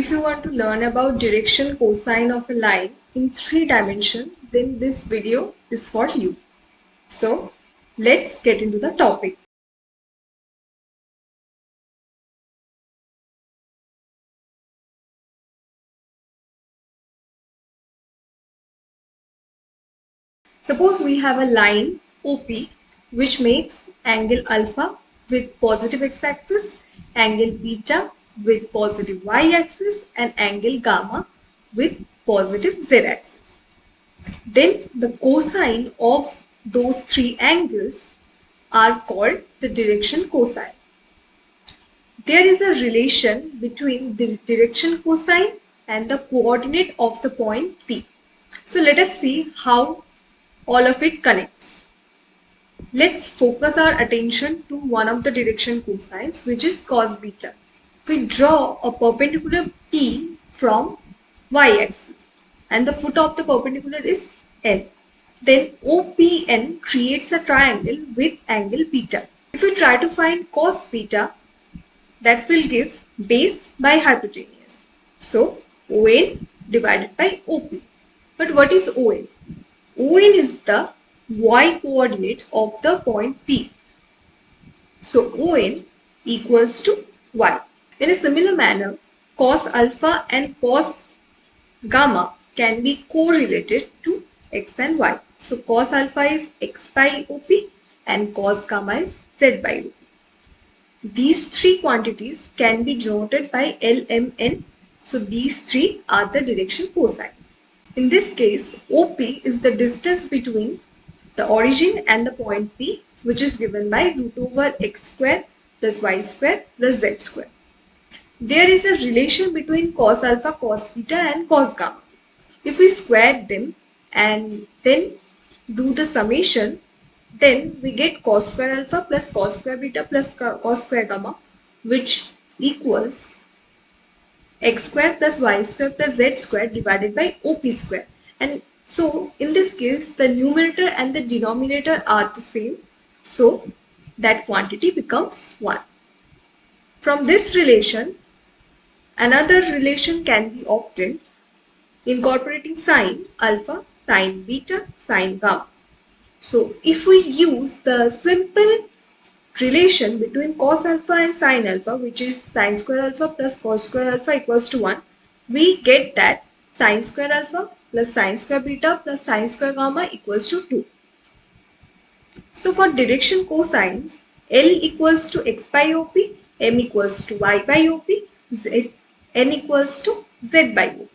If you want to learn about direction cosine of a line in 3 dimensions, then this video is for you. So let's get into the topic. Suppose we have a line OP which makes angle alpha with positive x-axis, angle beta with positive y-axis and angle gamma with positive z-axis. Then the cosine of those three angles are called the direction cosine. There is a relation between the direction cosine and the coordinate of the point P. So let us see how all of it connects. Let's focus our attention to one of the direction cosines, which is cos beta. We draw a perpendicular P from y-axis and the foot of the perpendicular is N. Then OPN creates a triangle with angle beta. If we try to find cos beta, that will give base by hypotenuse. So ON divided by OP. But what is ON? ON is the y coordinate of the point P. So ON equals to y. In a similar manner, cos alpha and cos gamma can be correlated to x and y. So cos alpha is x by OP and cos gamma is z by OP. These three quantities can be denoted by LMN. So these three are the direction cosines. In this case, OP is the distance between the origin and the point P, which is given by root over x square plus y square plus z square. There is a relation between cos alpha, cos beta and cos gamma. If we square them and then do the summation, then we get cos square alpha plus cos square beta plus cos square gamma, which equals x square plus y square plus z square divided by OP square. And so in this case, the numerator and the denominator are the same. So that quantity becomes 1. From this relation, another relation can be obtained incorporating sine alpha, sine beta, sine gamma. So if we use the simple relation between cos alpha and sine alpha, which is sine square alpha plus cos square alpha equals to 1, we get that sine square alpha plus sine square beta plus sine square gamma equals to 2. So for direction cosines, L equals to x by OP, M equals to y by OP, N equals to z by OP.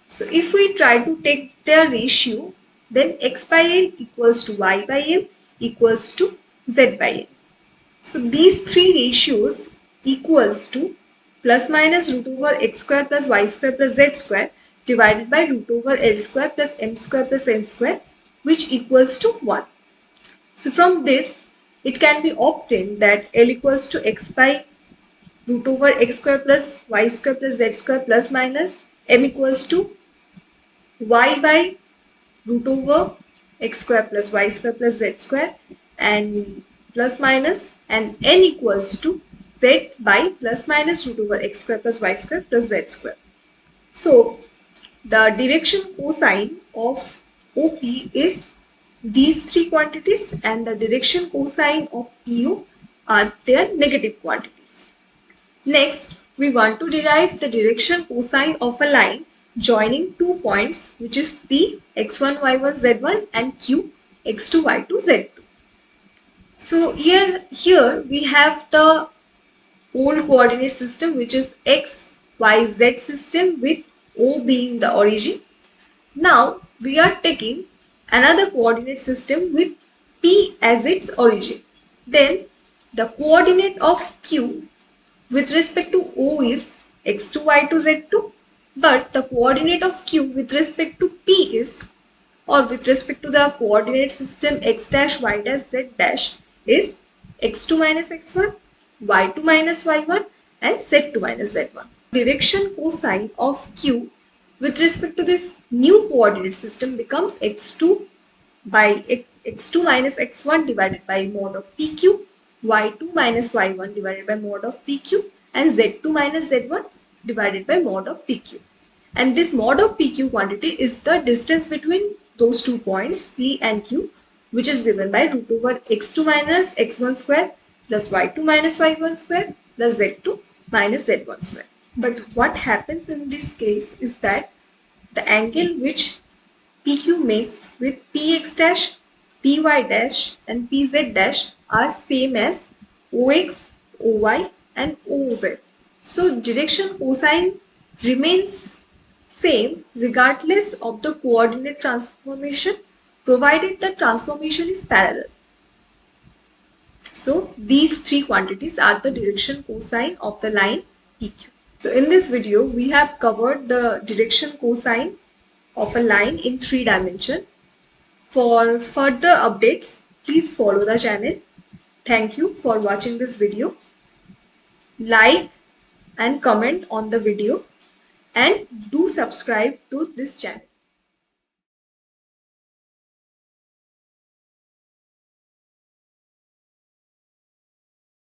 So if we try to take their ratio, then x by L equals to y by M equals to z by M. So these three ratios equals to plus minus root over x square plus y square plus z square divided by root over L square plus M square plus N square, which equals to 1. So from this, it can be obtained that L equals to x by root over x square plus y square plus z square plus minus M equals to y by root over x square plus y square plus z square and plus minus, and N equals to z by plus minus root over x square plus y square plus z square. So the direction cosine of OP is these three quantities and the direction cosine of PO are their negative quantities. Next, we want to derive the direction cosine of a line joining 2 points, which is P x1 y1 z1 and Q x2 y2 z2. So here we have the old coordinate system, which is x, y, z system with O being the origin. Now we are taking another coordinate system with P as its origin. Then the coordinate of Q with respect to O is x2 y2 z2, but the coordinate of Q with respect to P is, or with respect to the coordinate system x dash y dash z dash, is x2 minus x1, y2 minus y1 and z2 minus z1. Direction cosine of Q with respect to this new coordinate system becomes x2 by x2 minus x1 divided by mod of pq, y2 minus y1 divided by mod of pq and z2 minus z1 divided by mod of PQ. And this mod of PQ quantity is the distance between those 2 points P and Q, which is given by root over x2 minus x1 square plus y2 minus y1 square plus z2 minus z1 square. But what happens in this case is that the angle which PQ makes with PX dash, PY dash and PZ dash are same as OX, OY and OZ. So direction cosine remains same regardless of the coordinate transformation, provided the transformation is parallel. So these three quantities are the direction cosine of the line PQ. So in this video, we have covered the direction cosine of a line in 3 dimensions. For further updates, please follow the channel. Thank you for watching this video. Like and comment on the video and do subscribe to this channel.